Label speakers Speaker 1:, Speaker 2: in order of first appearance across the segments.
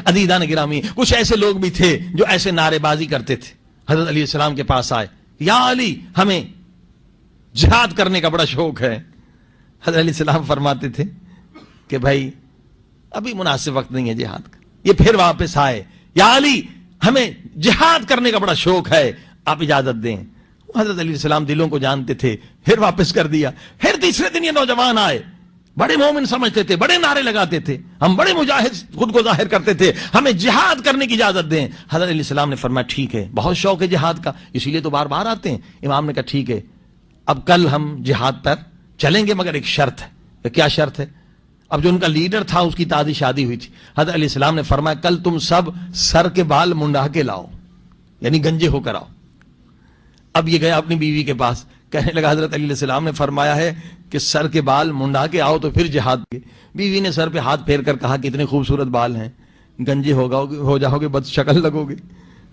Speaker 1: عزیزان گرامی کچھ ایسے لوگ بھی تھے جو ایسے نعرے بازی کرتے تھے. حضرت علیہ السلام کے پاس آئے, یا علی ہمیں جہاد کرنے کا بڑا شوق ہے. حضرت علیہ السلام فرماتے تھے کہ بھائی ابھی مناسب وقت نہیں ہے جہاد کا. یہ پھر واپس آئے, یا علی ہمیں جہاد کرنے کا بڑا شوق ہے, آپ اجازت دیں. حضرت علیہ السلام دلوں کو جانتے تھے, پھر واپس کر دیا. پھر تیسرے دن یہ نوجوان آئے, بڑے مومن سمجھتے تھے, بڑے نعرے لگاتے تھے, ہم بڑے مجاہد خود کو ظاہر کرتے تھے, ہمیں جہاد کرنے کی اجازت دیں. حضرت علیہ السلام نے فرمایا ٹھیک ہے, بہت شوق ہے جہاد کا, اسی لیے تو بار بار آتے ہیں. امام نے کہا ٹھیک ہے, اب کل ہم جہاد پر چلیں گے, مگر ایک شرط ہے. کیا شرط ہے؟ اب جو ان کا لیڈر تھا اس کی تازی شادی ہوئی تھی. حضرت علیہ السلام نے فرمایا کل تم سب سر کے بال منڈا کے لاؤ, یعنی گنجے ہو کر آؤ. اب یہ گیا اپنی بیوی کے پاس, کہنے لگا حضرت علیہ السلام نے فرمایا ہے کہ سر کے بال منڈا کے آؤ تو پھر جہاد کے. بیوی نے سر پہ ہاتھ پھیر کر کہا کہ اتنے خوبصورت بال ہیں, گنجے ہو جاؤ گے, بد شکل لگو گے.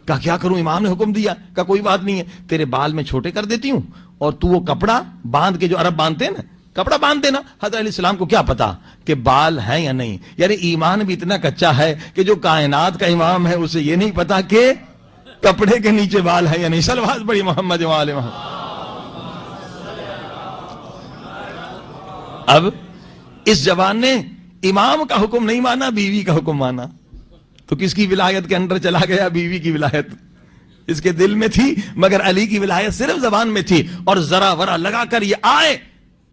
Speaker 1: کہا کیا کروں, امام نے حکم دیا. کہا کوئی بات نہیں ہے, تیرے بال میں چھوٹے کر دیتی ہوں اور تو وہ کپڑا باندھ کے, جو عرب باندھتے ہیں نا, کپڑا باندھ دینا. حضرت علیہ السلام کو کیا پتا کہ بال ہیں یا نہیں, یعنی ایمان بھی اتنا کچا ہے کہ جو کائنات کا امام ہے اسے یہ نہیں پتا کہ کپڑے کے نیچے بال ہے یا نہیں. صلوات پڑھی محمد و آل محمد. اب اس جوان نے امام کا حکم نہیں مانا, بیوی کا حکم مانا, تو کس کی ولایت کے اندر چلا گیا؟ بیوی کی ولایت. اس کے دل میں تھی مگر علی کی ولایت صرف زبان میں تھی. اور ذرا ورا لگا کر یہ آئے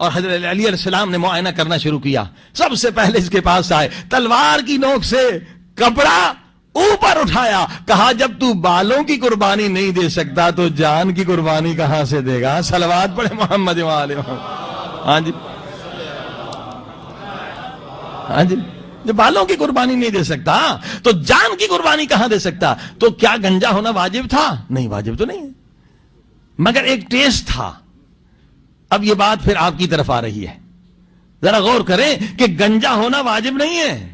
Speaker 1: اور حضرت علی علیہ السلام نے معائنہ کرنا شروع کیا. سب سے پہلے اس کے پاس آئے, تلوار کی نوک سے کپڑا اوپر اٹھایا, کہا جب تو بالوں کی قربانی نہیں دے سکتا تو جان کی قربانی کہاں سے دے گا؟ صلوات پڑھے محمد و آل محمد. ہاں جی, ہاں جی, جو بالوں کی قربانی نہیں دے سکتا تو جان کی قربانی کہاں دے سکتا؟ تو کیا گنجا ہونا واجب تھا؟ نہیں, واجب تو نہیں ہے, مگر ایک ٹیسٹ تھا. اب یہ بات پھر آپ کی طرف آ رہی ہے, ذرا غور کریں کہ گنجا ہونا واجب نہیں ہے.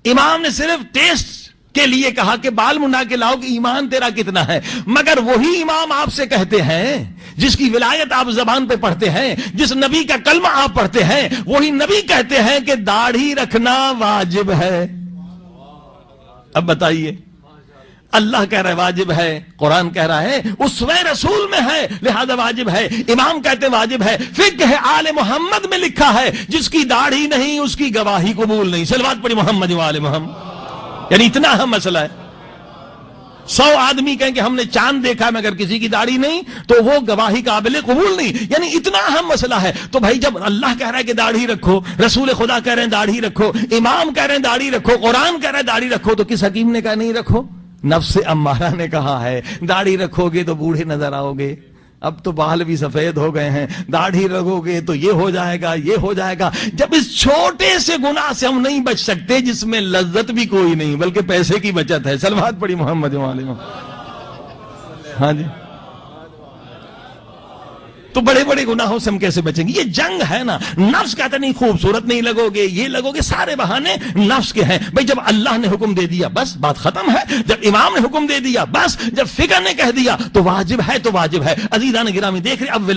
Speaker 1: امام نے صرف ٹیسٹ کے لیے کہا کہ بال منڈا کے لاؤ کہ ایمان تیرا کتنا ہے. مگر وہی امام آپ سے کہتے ہیں جس کی ولایت آپ زبان پہ پڑھتے ہیں, جس نبی کا کلمہ آپ پڑھتے ہیں, وہی نبی کہتے ہیں کہ داڑھی رکھنا واجب ہے. اب بتائیے, اللہ کہہ رہا ہے واجب ہے, قرآن کہہ رہا ہے اسوہ رسول میں ہے لہذا واجب ہے, امام کہتے ہیں واجب ہے. فقہ آل محمد میں لکھا ہے جس کی داڑھی نہیں اس کی گواہی قبول نہیں. صلوات پڑھی محمد و آل محمد. یعنی اتنا اہم مسئلہ ہے. 100 آدمی کہیں کہ ہم نے چاند دیکھا مگر کسی کی داڑھی نہیں تو وہ گواہی قابل قبول نہیں. یعنی اتنا اہم مسئلہ ہے. تو بھائی جب اللہ کہہ رہا ہے کہ داڑھی رکھو, رسول خدا کہہ رہے ہیں داڑھی رکھو, امام کہہ رہے ہیں داڑھی رکھو, قرآن کہہ رہا ہے داڑھی رکھو, تو کس حکیم نے کہا نہیں رکھو؟ نفس امارہ نے کہا ہے داڑھی رکھو گے تو بوڑھے نظر آؤ گے. اب تو بال بھی سفید ہو گئے ہیں, داڑھی رکھو گے تو یہ ہو جائے گا, یہ ہو جائے گا. جب اس چھوٹے سے گناہ سے ہم نہیں بچ سکتے جس میں لذت بھی کوئی نہیں بلکہ پیسے کی بچت ہے. صلوات پڑھی محمد و آل محمد. ہاں جی, تو بڑے بڑے گناہوں سے ہم کیسے بچیں گے؟ یہ جنگ ہے نا. نفس کہتا نہیں خوبصورت نہیں لگو گے, یہ لگو گے, سارے بہانے نفس کے ہیں. بھئی جب اللہ نے حکم دے دیا بس بات ختم ہے. جب امام نے حکم دے دیا بس, جب فقہ نے کہہ دیا تو واجب ہے تو واجب ہے. عزیزان گرامی دیکھ رہے, اب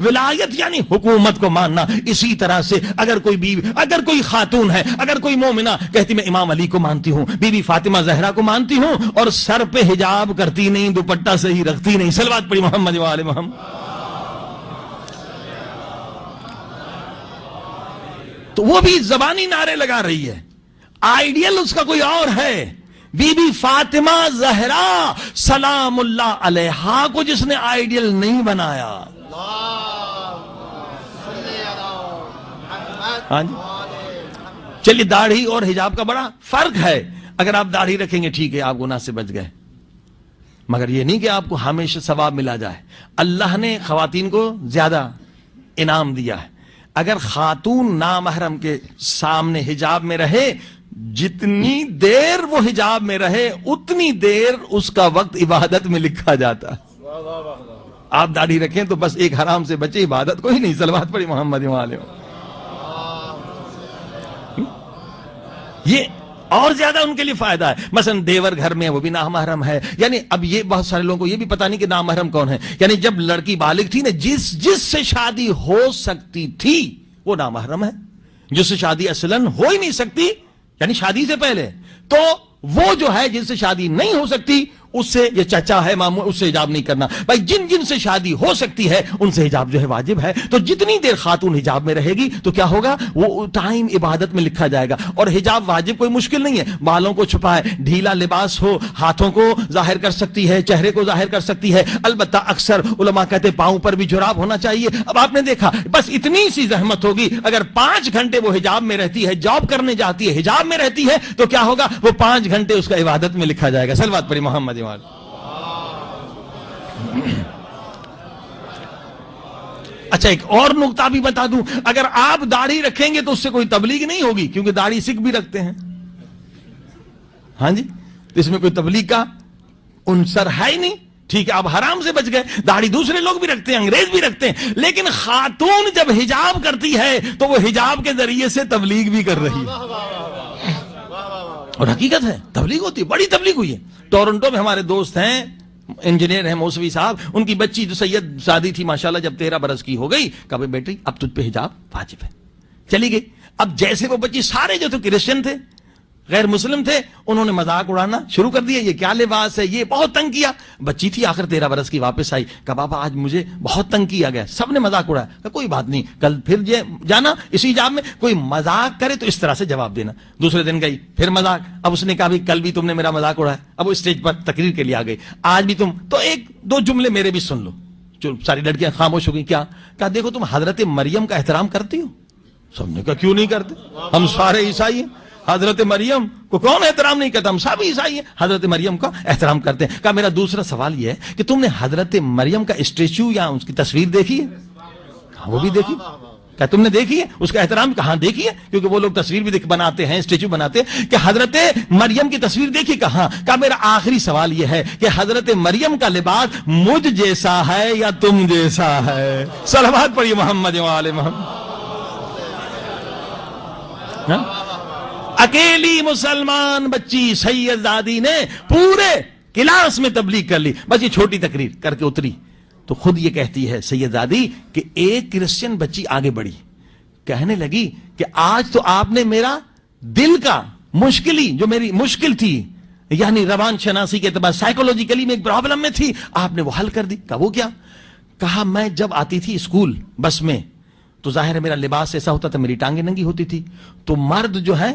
Speaker 1: ولایت یعنی حکومت کو ماننا. اسی طرح سے اگر کوئی بیوی, اگر کوئی خاتون ہے, اگر کوئی مومنہ کہتی میں امام علی کو مانتی ہوں, بی بی فاطمہ زہرا کو مانتی ہوں, اور سر پہ حجاب کرتی نہیں, دوپٹہ صحیح رکھتی نہیں. صلوات پڑھی محمد و آل محمد. تو وہ بھی زبانی نعرے لگا رہی ہے, آئیڈیل اس کا کوئی اور ہے. بی بی فاطمہ زہرا سلام اللہ علیہا کو جس نے آئیڈیل نہیں بنایا. ہاں جی, چلیے داڑھی اور حجاب کا بڑا فرق ہے. اگر آپ داڑھی رکھیں گے ٹھیک ہے, آپ گناہ سے بچ گئے, مگر یہ نہیں کہ آپ کو ہمیشہ ثواب ملا جائے. اللہ نے خواتین کو زیادہ انعام دیا ہے. اگر خاتون نامحرم کے سامنے حجاب میں رہے, جتنی دیر وہ حجاب میں رہے اتنی دیر اس کا وقت عبادت میں لکھا جاتا. آپ داڑھی رکھیں تو بس ایک حرام سے بچے, عبادت کوئی نہیں. صلوات پڑھی محمد و آل محمد. یہ اور زیادہ ان کے لیے فائدہ ہے. مثلا دیور گھر میں وہ بھی نامحرم ہے. یعنی اب یہ بہت سارے لوگوں کو یہ بھی پتہ نہیں کہ نامحرم کون ہے. یعنی جب لڑکی بالغ تھی نا, جس سے شادی ہو سکتی تھی وہ نامحرم ہے. جس سے شادی اصلاً ہو ہی نہیں سکتی, یعنی شادی سے پہلے, تو وہ جو ہے جن سے شادی نہیں ہو سکتی اس سے، یہ چچا ہے ماموں، اس سے حجاب نہیں کرنا بھائی. جن جن سے شادی ہو سکتی ہے ان سے حجاب جو ہے واجب ہے. تو جتنی دیر خاتون حجاب میں رہے گی تو کیا ہوگا، وہ ٹائم عبادت میں لکھا جائے گا. اور حجاب واجب کوئی مشکل نہیں ہے، بالوں کو چھپائے، ڈھیلا لباس ہو، ہاتھوں کو ظاہر کر سکتی ہے، چہرے کو ظاہر کر سکتی ہے. البتہ اکثر علماء کہتے پاؤں پر بھی جراب ہونا چاہیے. اب آپ نے دیکھا بس اتنی سی زحمت ہوگی، اگر 5 گھنٹے وہ حجاب میں رہتی ہے، جاب کرنے جاتی ہے، حجاب میں رہتی ہے، تو کیا ہوگا، وہ 5 گھنٹے اس کا عبادت میں لکھا جائے گا. صلوات پڑھی محمد. اچھا ایک اور نقطہ بھی بتا دوں، اگر آپ داڑھی رکھیں گے تو اس سے کوئی تبلیغ نہیں ہوگی، کیونکہ داڑھی سکھ بھی رکھتے ہیں. ہاں جی، تو اس میں کوئی تبلیغ کا عنصر ہے ہی نہیں. ٹھیک ہے، آپ حرام سے بچ گئے. داڑھی دوسرے لوگ بھی رکھتے ہیں، انگریز بھی رکھتے ہیں، لیکن خاتون جب حجاب کرتی ہے تو وہ حجاب کے ذریعے سے تبلیغ بھی کر رہی ہے. اور حقیقت ہے تبلیغ ہوتی ہے، بڑی تبلیغ ہوئی ہے. ٹورنٹو میں ہمارے دوست ہیں، انجینئر ہیں، موسوی صاحب، ان کی بچی جو سید شادی تھی ماشاءاللہ، جب 13 برس کی ہو گئی، کہا بیٹی اب تجھ پہ حجاب واجب ہے. چلی گئی. اب جیسے وہ بچی، سارے جو تھے کرسچن تھے، غیر مسلم تھے، انہوں نے مذاق اڑانا شروع کر دیا، یہ کیا لباس ہے، یہ بہت تنگ کیا. بچی تھی آخر 13 برس کی، واپس آئی، کہا بابا آج مجھے بہت تنگ کیا گیا، سب نے مذاق اڑایا. کہا کوئی بات نہیں، کل پھر جانا اسی حجاب میں، کوئی مذاق کرے تو اس طرح سے جواب دینا. دوسرے دن گئی، پھر مذاق. اب اس نے کہا بھی کل بھی تم نے میرا مذاق اڑایا. اب وہ اسٹیج پر تقریر کے لیے آ گئی، آج بھی تم، تو 1-2 جملے میرے بھی سن لو. ساری لڑکیاں خاموش ہو گئی. کیا؟ کہا دیکھو تم حضرت مریم کا احترام کرتی ہو. سب نے کہا کیوں نہیں کرتے، ہم سارے عیسائی ہیں، حضرت مریم کو کون احترام نہیں کرتا، ہم سب عیسائی ہیں، حضرت مریم کا احترام کرتے ہیں. کہا میرا دوسرا سوال یہ ہے کہ تم نے حضرت مریم کا اسٹیچو یا اس کی تصویر دیکھی ہے؟ کہا وہ بھی دیکھی. کہا تم نے دیکھی ہے اس کا احترام؟ کہاں دیکھی ہے، کیونکہ وہ لوگ تصویر بھی بناتے ہیں، اسٹیچو بناتے ہیں. کہ حضرت مریم کی تصویر دیکھی؟ کہاں. کہا میرا آخری سوال یہ ہے کہ حضرت مریم کا لباس مجھ جیسا ہے یا تم جیسا ہے؟ صلوات پڑھیے محمد و آل محمد. اکیلی مسلمان بچی سید زادی نے پورے کلاس میں تبلیغ کر لی. بس یہ چھوٹی تقریر کر کے اتری تو خود یہ کہتی ہے سید زادی کہ ایک کرسچن بچی آگے بڑھی، کہنے لگی کہ آج تو آپ نے میرا دل کا مشکلی، جو میری مشکل تھی، یعنی روان شناسی کے اعتبار سائیکولوجیکلی میں ایک پرابلم میں تھی، آپ نے وہ حل کر دی. کہا وہ کیا؟ کہا میں جب آتی تھی اسکول بس میں تو ظاہر ہے میرا لباس ایسا ہوتا تھا، میری ٹانگیں ننگی ہوتی تھی، تو مرد جو ہے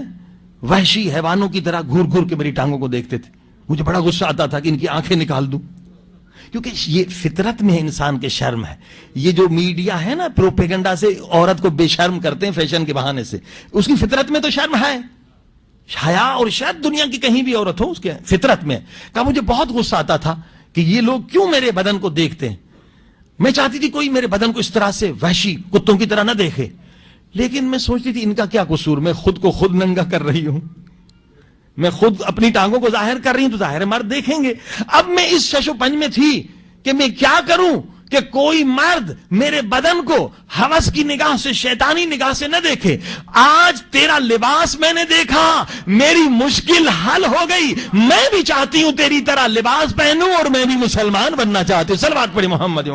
Speaker 1: وحشی حیوانوں کی طرح گھور گھور کے میری ٹانگوں کو دیکھتے تھے. مجھے بڑا غصہ آتا تھا کہ ان کی آنکھیں نکال دوں، کیونکہ یہ فطرت میں انسان کے شرم ہے. یہ جو میڈیا ہے نا پروپیگنڈا سے عورت کو بے شرم کرتے ہیں فیشن کے بہانے سے، اس کی فطرت میں تو شرم ہے، حیا، اور شاید دنیا کی کہیں بھی عورت ہو اس کے فطرت میں. کہا مجھے بہت غصہ آتا تھا کہ یہ لوگ کیوں میرے بدن کو دیکھتے ہیں. میں چاہتی تھی کوئی میرے بدن کو اس طرح سے وحشی کتوں کی طرح نہ دیکھے، لیکن میں سوچتی تھی ان کا کیا قصور، میں خود کو خود ننگا کر رہی ہوں، میں خود اپنی ٹانگوں کو ظاہر کر رہی ہوں تو ظاہر مرد دیکھیں گے. اب میں اس شش و پنج میں تھی کہ میں کیا کروں کہ کوئی مرد میرے بدن کو ہوس کی نگاہ سے، شیطانی نگاہ سے نہ دیکھے. آج تیرا لباس میں نے دیکھا، میری مشکل حل ہو گئی. میں بھی چاہتی ہوں تیری طرح لباس پہنوں اور میں بھی مسلمان بننا چاہتی ہوں. صلوات پڑھی محمد.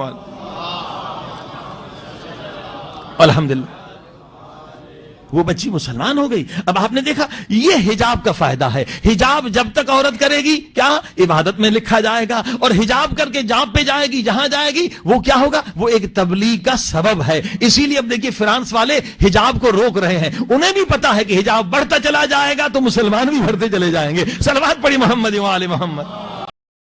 Speaker 1: الحمدللہ وہ بچی مسلمان ہو گئی. اب آپ نے دیکھا یہ حجاب کا فائدہ ہے. حجاب جب تک عورت کرے گی کیا عبادت میں لکھا جائے گا، اور حجاب کر کے جاب پہ جائے گی، جہاں جائے گی وہ کیا ہوگا، وہ ایک تبلیغ کا سبب ہے. اسی لیے اب دیکھیے فرانس والے حجاب کو روک رہے ہیں، انہیں بھی پتا ہے کہ حجاب بڑھتا چلا جائے گا تو مسلمان بھی بڑھتے چلے جائیں گے. صلوات پڑھی محمد و آل محمد.